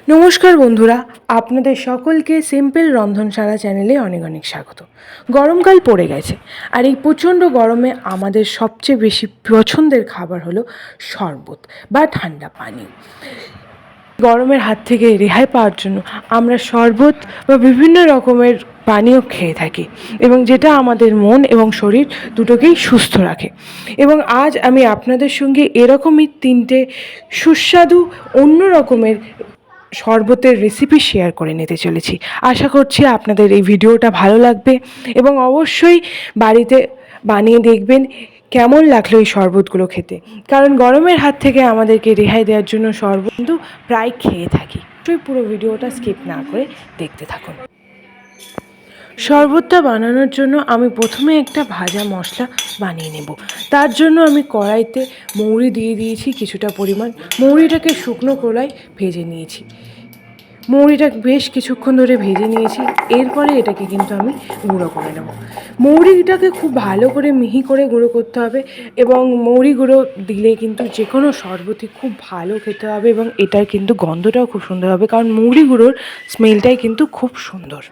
নমস্কার বন্ধুরা, আপনাদের সকলকে সিম্পল রন্ধনশালা চ্যানেলে অনেক অনেক স্বাগত। গরমকাল পড়ে গেছে, আর এই প্রচণ্ড গরমে আমাদের সবচেয়ে বেশি পছন্দের খাবার হলো শরবত বা ঠান্ডা পানি। গরমের হাত থেকে রেহাই পাওয়ার জন্য আমরা শরবত বা বিভিন্ন রকমের পানীয় খেয়ে থাকি, এবং যেটা আমাদের মন এবং শরীর দুটোকেই সুস্থ রাখে। এবং আজ আমি আপনাদের সঙ্গে এরকমই তিনটে সুস্বাদু অন্য রকমের শরবতের রেসিপি শেয়ার করে নিতে চলেছি। আশা করছি আপনাদের এই ভিডিওটা ভালো লাগবে, এবং অবশ্যই বাড়িতে বানিয়ে দেখবেন কেমন লাগলো এই শরবতগুলো খেতে। কারণ গরমের হাত থেকে আমাদেরকে রেহাই দেওয়ার জন্য শরবত কিন্তু প্রায় খেয়ে থাকি। পুরো ভিডিওটা স্কিপ না করে দেখতে থাকুন। শরবতটা বানানোর জন্য আমি প্রথমে একটা ভাজা মশলা বানিয়ে নেব। তার জন্য আমি কড়াইতে মৌরি দিয়ে দিয়েছি কিছুটা পরিমাণ। মৌরিটাকে শুকনো কড়াই ভেজে নিয়েছি। মৌরিটা বেশ কিছুক্ষণ ধরে ভেজে নিয়েছি। এরপরে এটাকে কিন্তু আমি গুঁড়ো করে নেব। মৌরিটাকে খুব ভালো করে মিহি করে গুঁড়ো করতে হবে, এবং মৌরি গুঁড়ো দিলে কিন্তু যে কোনো শরবতই খুব ভালো খেতে হবে, এবং এটার কিন্তু গন্ধটাও খুব সুন্দর হবে, কারণ মৌরি গুঁড়োর স্মেলটাই কিন্তু খুব সুন্দর।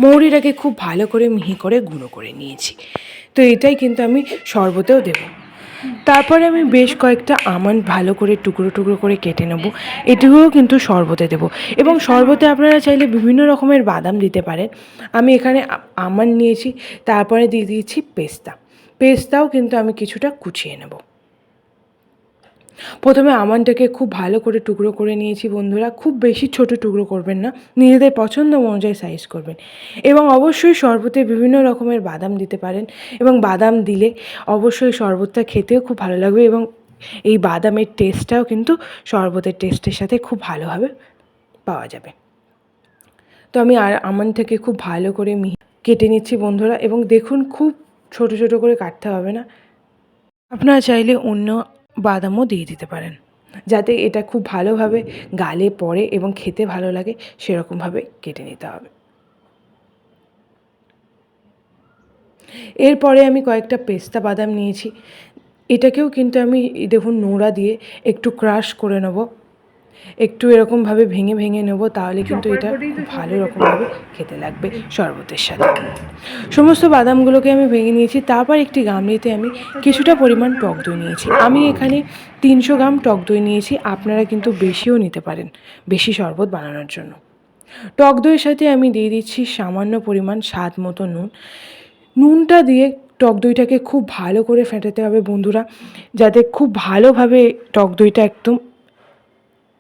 মৌরিটাকে খুব ভালো করে মিহি করে গুঁড়ো করে নিয়েছি। তো এটাই কিন্তু আমি শরবতেও দেবো। তারপরে আমি বেশ কয়েকটা আমন্ড ভালো করে টুকরো টুকরো করে কেটে নেব। এটুকুও কিন্তু শরবতে দেবো, এবং শরবতে আপনারা চাইলে বিভিন্ন রকমের বাদাম দিতে পারেন। আমি এখানে আমন্ড নিয়েছি, তারপরে দিয়ে দিয়েছি পেস্তাও কিন্তু আমি কিছুটা কুচিয়ে নেব। প্রথমে আমন্ডটাকে খুব ভালো করে টুকরো করে নিয়েছি বন্ধুরা। খুব বেশি ছোট টুকরো করবেন না, নিজেদের পছন্দ অনুযায়ী সাইজ করবেন। এবং অবশ্যই শরবতে বিভিন্ন রকমের বাদাম দিতে পারেন, এবং বাদাম দিলে অবশ্যই শরবতটা খেতেও খুব ভালো লাগবে, এবং এই বাদামের টেস্টটাও কিন্তু শরবতের টেস্টের সাথে খুব ভালোভাবে পাওয়া যাবে। তো আমি আমন্ড থেকে খুব ভালো করে কেটে নিচ্ছি বন্ধুরা, এবং দেখুন খুব ছোট ছোট করে কাটতে হবে না। আপনারা চাইলে অন্য বাদামও দিয়ে দিতে পারেন, যাতে এটা খুব ভালোভাবে গালে পড়ে এবং খেতে ভালো লাগে, সেরকমভাবে কেটে নিতে হবে। এরপরে আমি কয়েকটা পেস্তা বাদাম নিয়েছি। এটাকেও কিন্তু আমি দেখুন নোড়া দিয়ে একটু ক্রাশ করে নেব, একটু এরকমভাবে ভেঙে ভেঙে নেব, তাহলে কিন্তু এটা খুব ভালো রকমভাবে খেতে লাগবে শরবতের সাথে। সমস্ত বাদামগুলোকে আমি ভেঙে নিয়েছি। তারপর একটি গামলিতে আমি কিছুটা পরিমাণ টক দই নিয়েছি। আমি এখানে 300 গ্রাম টক দই নিয়েছি। আপনারা কিন্তু বেশিও নিতে পারেন বেশি শরবত বানানোর জন্য। টক দইয়ের সাথে আমি দিয়ে দিচ্ছি সামান্য পরিমাণ স্বাদ মতো নুনটা দিয়ে টক দইটাকে খুব ভালো করে ফেটাতে হবে বন্ধুরা, যাতে খুব ভালোভাবে টক দইটা একদম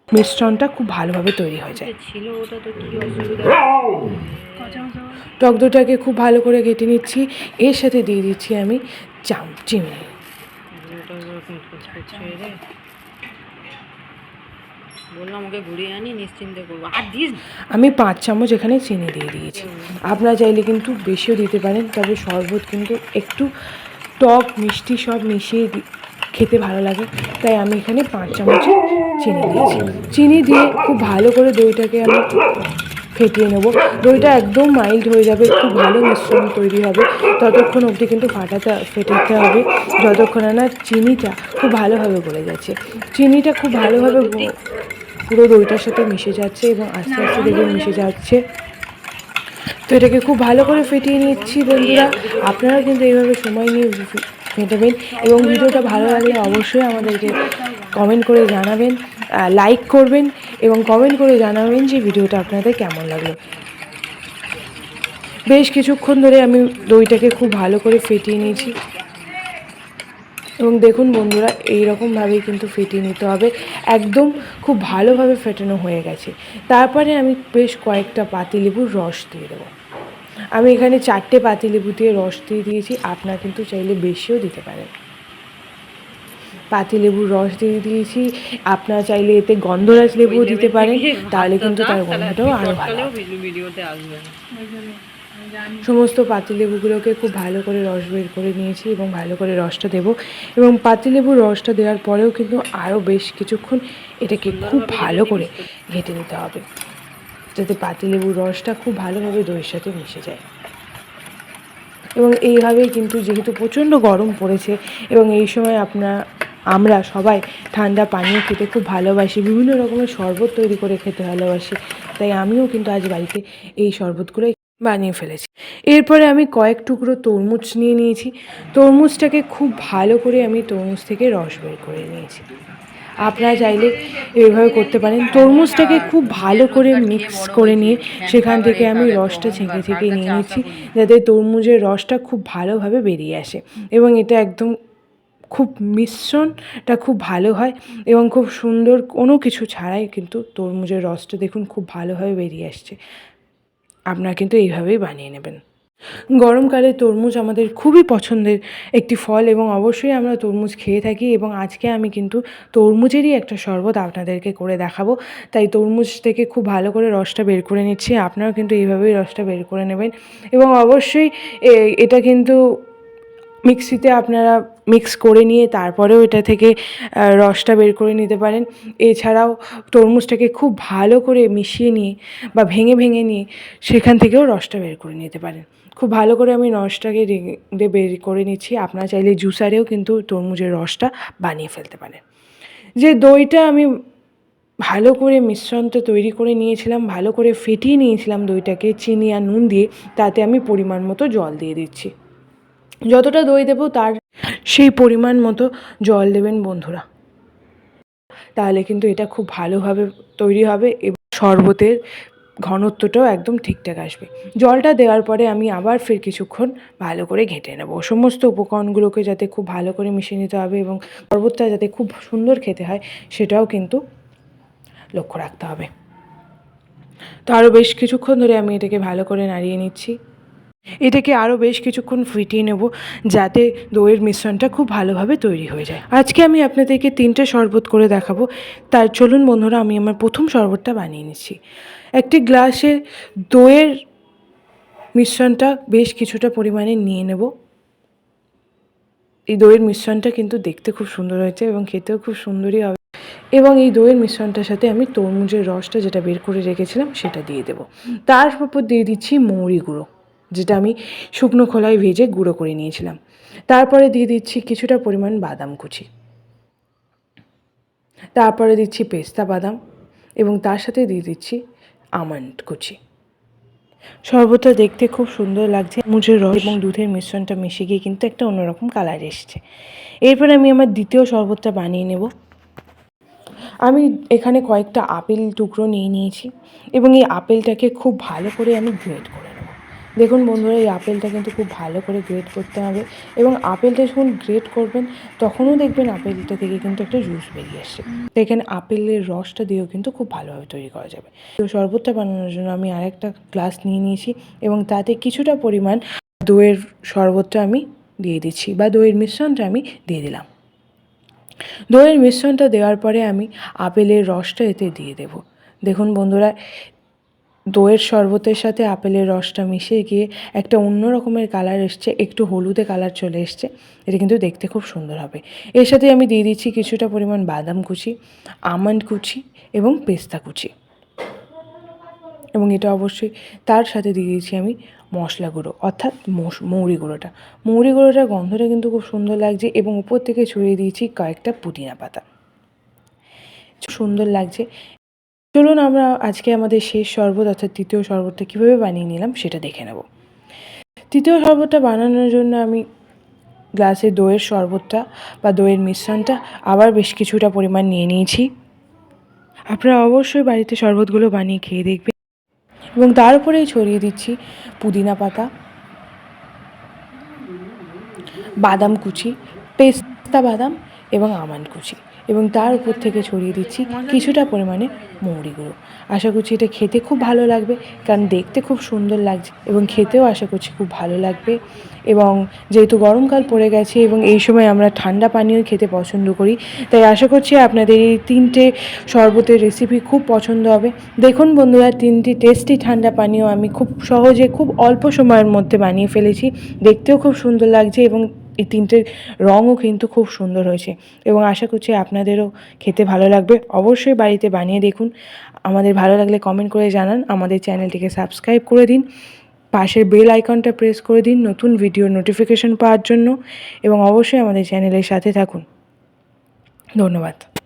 মিশ্রণটা খুব ভালোভাবে তৈরি হয়ে যায়। টক দইটাকে খুব ভালো করে ঘেটে নিচ্ছি। এর সাথে দিয়ে দিচ্ছি আমি চিনি। আমি 5 চামচ এখানে চিনি দিয়ে দিয়েছি। আপনারা চাইলে কিন্তু বেশিও দিতে পারেন, তবে শরবত কিন্তু একটু টক মিষ্টি সব মিশিয়ে খেতে ভালো লাগে, তাই আমি এখানে 5 চামচ চিনি দিয়েছি। চিনি দিয়ে খুব ভালো করে দইটাকে আমি ফেটিয়ে নেব। দইটা একদম মাইল্ড হয়ে যাবে, খুব ভালো মিশ্রণ তৈরি হবে, ততক্ষণ অবধি কিন্তু ফেটাতে হবে যতক্ষণ না চিনিটা খুব ভালোভাবে গলে যাচ্ছে। চিনিটা খুব ভালোভাবে পুরো দইটার সাথে মিশে যাচ্ছে, এবং আস্তে আস্তে দেখে মিশে যাচ্ছে। তো এটাকে খুব ভালো করে ফেটিয়ে নিচ্ছি বন্ধুরা। আপনারা কিন্তু এইভাবে সময় নিয়ে ফেটাবেন, এবং ভিডিওটা ভালো লাগলে অবশ্যই আমাদেরকে কমেন্ট করে জানাবেন, লাইক করবেন, এবং কমেন্ট করে জানাবেন যে ভিডিওটা আপনাদের কেমন লাগলো। বেশ কিছুক্ষণ ধরে আমি দইটাকে খুব ভালো করে ফেটিয়ে নিয়েছি, এবং দেখুন বন্ধুরা এইরকমভাবেই কিন্তু ফেটিয়ে নিতে হবে। একদম খুব ভালোভাবে ফেটানো হয়ে গেছে। তারপরে আমি বেশ কয়েকটা পাতিলেবুর রস দিয়ে দেবো। আমি এখানে 4টে পাতিলেবু দিয়ে রস দিয়ে দিয়েছি। আপনারা কিন্তু চাইলে বেশিও দিতে পারেন। পাতিলেবুর রস দিয়ে দিয়েছি। আপনারা চাইলে এতে গন্ধরাজ লেবুও দিতে পারেন, তাহলে কিন্তু তার গন্ধটাও আরও ভালো ভিডিওতে আসবে। সমস্ত পাতিলেবুগুলোকে খুব ভালো করে রস বের করে নিয়েছি, এবং ভালো করে রসটা দেবো। এবং পাতিলেবুর রসটা দেওয়ার পরেও কিন্তু আরও বেশ কিছুক্ষণ এটাকে খুব ভালো করে ঘেঁটে নিতে হবে, যাতে পাতিলেবুর রসটা খুব ভালোভাবে দইয়ের সাথে মিশে যায়। এবং এইভাবেই কিন্তু, যেহেতু প্রচণ্ড গরম পড়েছে এবং এই সময় আপনার আমরা সবাই ঠান্ডা পানীয় খেতে খুব ভালোবাসি, বিভিন্ন রকমের শরবত তৈরি করে খেতে ভালোবাসি। তাই আমিও কিন্তু আজ বাড়িতে এই শরবতগুলোই বানিয়ে ফেলেছি। এরপরে আমি কয়েক টুকরো তরমুজ নিয়ে নিয়েছি। তরমুজটাকে খুব ভালো করে আমি তরমুজ থেকে রস বের করে নিয়েছি। আপনারা চাইলে এইভাবে করতে পারেন। তরমুজটাকে খুব ভালো করে মিক্স করে নিয়ে সেখান থেকে আমি রসটা ছেঁকে ছেঁকে নিয়ে নিচ্ছি, যাতে তরমুজের রসটা খুব ভালোভাবে বেরিয়ে আসে এবং এটা একদম খুব মিশ্রণটা খুব ভালো হয় এবং খুব সুন্দর, কোনো কিছু ছাড়াই কিন্তু তরমুজের রসটা দেখুন খুব ভালোভাবে বেরিয়ে আসছে। আপনারা কিন্তু এইভাবেই বানিয়ে নেবেন। গরমকালে তরমুজ আমাদের খুবই পছন্দের একটি ফল এবং অবশ্যই আমরা তরমুজ খেয়ে থাকি, এবং আজকে আমি কিন্তু তরমুজেরই একটা শরবত আপনাদেরকে করে দেখাবো। তাই তরমুজ থেকে খুব ভালো করে রসটা বের করে নিচ্ছি। আপনারাও কিন্তু এইভাবেই রসটা বের করে নেবেন এবং অবশ্যই এটা কিন্তু মিক্সিতে আপনারা মিক্স করে নিয়ে তারপরেও এটা থেকে রসটা বের করে নিতে পারেন। এছাড়াও তরমুজটাকে খুব ভালো করে মিশিয়ে নিয়ে বা ভেঙে ভেঙে নিয়ে সেখান থেকেও রসটা বের করে নিতে পারেন। খুব ভালো করে আমি রসটাকে বের করে নিচ্ছি। আপনারা চাইলে জুসারেও কিন্তু তরমুজের রসটা বানিয়ে ফেলতে পারেন। যে দইটা আমি ভালো করে মিশ্রণটা তৈরি করে নিয়েছিলাম, ভালো করে ফেটিয়ে নিয়েছিলাম দইটাকে চিনি আর নুন দিয়ে, তাতে আমি পরিমাণ মতো জল দিয়ে দিচ্ছি। যতটা দই দেবো তার সেই পরিমাণ মতো জল দেবেন বন্ধুরা, তাহলে কিন্তু এটা খুব ভালোভাবে তৈরি হবে এবং শরবতের ঘনত্বটাও একদম ঠিকঠাক আসবে। জলটা দেওয়ার পরে আমি আবার ফের কিছুক্ষণ ভালো করে ঘেঁটে নেব। সমস্ত উপকরণগুলোকে যাতে খুব ভালো করে মিশিয়ে নিতে হবে এবং শরবতটা যাতে খুব সুন্দর খেতে হয় সেটাও কিন্তু লক্ষ্য রাখতে হবে। তো আরও বেশ কিছুক্ষণ ধরে আমি এটাকে ভালো করে নাড়িয়ে নিচ্ছি। এটাকে আরও বেশ কিছুক্ষণ ফুটিয়ে নেব যাতে দইয়ের মিশ্রণটা খুব ভালোভাবে তৈরি হয়ে যায়। আজকে আমি আপনাদেরকে 3টে শরবত করে দেখাবো। তার চলুন বন্ধুরা, আমি আমার প্রথম শরবতটা বানিয়ে নিচ্ছি। একটি গ্লাসে দইয়ের মিশ্রণটা বেশ কিছুটা পরিমাণে নিয়ে নেব। এই দইয়ের মিশ্রণটা কিন্তু দেখতে খুব সুন্দর হয়েছে এবং খেতেও খুব সুন্দরই হবে। এবং এই দইয়ের মিশ্রণটার সাথে আমি তরমুজের রসটা যেটা বের করে রেখেছিলাম সেটা দিয়ে দেবো। তার উপর দিয়ে দিচ্ছি মৌরি গুঁড়ো, যেটা আমি শুকনো খোলায় ভেজে গুঁড়ো করে নিয়েছিলাম। তারপরে দিয়ে দিচ্ছি কিছুটা পরিমাণ বাদাম কুচি, তারপরে দিচ্ছি পেস্তা বাদাম এবং তার সাথে দিয়ে দিচ্ছি আমন্ড কুচি। শরবতটা দেখতে খুব সুন্দর লাগছে। তরমুজের রস এবং দুধের মিশ্রণটা মিশে গিয়ে কিন্তু একটা অন্যরকম কালার এসছে। এরপরে আমি আমার দ্বিতীয় শরবতটা বানিয়ে নেব। আমি এখানে কয়েকটা আপেল টুকরো নিয়ে নিয়েছি এবং এই আপেলটাকে খুব ভালো করে আমি গ্রেট করে নেব। দেখুন বন্ধুরা, এই আপেলটা কিন্তু খুব ভালো করে গ্রেট করতে হবে এবং আপেলটা যখন গ্রেট করবেন তখনও দেখবেন আপেলটা থেকে কিন্তু একটা জুস বেরিয়ে আসছে। তো এখানে আপেলের রসটা দিয়েও কিন্তু খুব ভালোভাবে তৈরি করা যাবে। তো শরবতটা বানানোর জন্য আমি আরেকটা গ্লাস নিয়ে নিয়েছি এবং তাতে কিছুটা পরিমাণ দইয়ের শরবতটা আমি দিয়ে দিচ্ছি বা দইয়ের মিশ্রণটা আমি দিয়ে দিলাম। দইয়ের মিশ্রণটা দেওয়ার পরে আমি আপেলের রসটা এতে দিয়ে দেব। দেখুন বন্ধুরা, দইয়ের শরবতের সাথে আপেলের রসটা মিশে গিয়ে একটা অন্য রকমের কালার এসছে, একটু হলুদে কালার চলে এসছে। এটা কিন্তু দেখতে খুব সুন্দর হবে। এর সাথে আমি দিয়ে দিচ্ছি কিছুটা পরিমাণ বাদাম কুচি, আমন্ড কুচি এবং পেস্তা কুচি, এবং এটা অবশ্যই তার সাথে দিয়ে দিয়েছি আমি মশলা গুঁড়ো অর্থাৎ মৌরি গুঁড়োটা। মৌরি গুঁড়োটার গন্ধটা কিন্তু খুব সুন্দর লাগছে এবং উপর থেকে ছড়িয়ে দিয়েছি কয়েকটা পুদিনা পাতা। সুন্দর লাগছে। চলুন আমরা আজকে আমাদের শেষ শরবত অর্থাৎ তৃতীয় শরবতটা কীভাবে বানিয়ে নিলাম সেটা দেখে নেব। তৃতীয় শরবতটা বানানোর জন্য আমি গ্লাসে দইয়ের শরবতটা বা দইয়ের মিশ্রণটা আবার বেশ কিছুটা পরিমাণ নিয়ে নিয়েছি। আপনারা অবশ্যই বাড়িতে শরবতগুলো বানিয়ে খেয়ে দেখবেন এবং তার উপরেই ছড়িয়ে দিচ্ছি পুদিনা পাতা, বাদাম কুচি, পেস্তা বাদাম এবং আমন্ড কুচি, এবং তার উপর থেকে ছড়িয়ে দিচ্ছি কিছুটা পরিমাণে মৌরি গুঁড়ো। আশা করছি এটা খেতে খুব ভালো লাগবে, কারণ দেখতে খুব সুন্দর লাগছে এবং খেতেও আশা করছি খুব ভালো লাগবে। এবং যেহেতু গরমকাল পড়ে গেছে এবং এই সময় আমরা ঠান্ডা পানীয় খেতে পছন্দ করি, তাই আশা করছি আপনাদের এই 3টে শরবতের রেসিপি খুব পছন্দ হবে। দেখুন বন্ধুরা, 3টি টেস্টি ঠান্ডা পানীয় আমি খুব সহজে খুব অল্প সময়ের মধ্যে বানিয়ে ফেলেছি। দেখতেও খুব সুন্দর লাগছে এবং এই 3টের রঙও কিন্তু খুব সুন্দর হয়েছে এবং আশা করছি আপনাদেরও খেতে ভালো লাগবে। অবশ্যই বাড়িতে বানিয়ে দেখুন। আমাদের ভালো লাগলে কমেন্ট করে জানান। আমাদের চ্যানেলটিকে সাবস্ক্রাইব করে দিন, পাশের বেল আইকনটা প্রেস করে দিন নতুন ভিডিওর নোটিফিকেশন পাওয়ার জন্য, এবং অবশ্যই আমাদের চ্যানেলের সাথে থাকুন। ধন্যবাদ।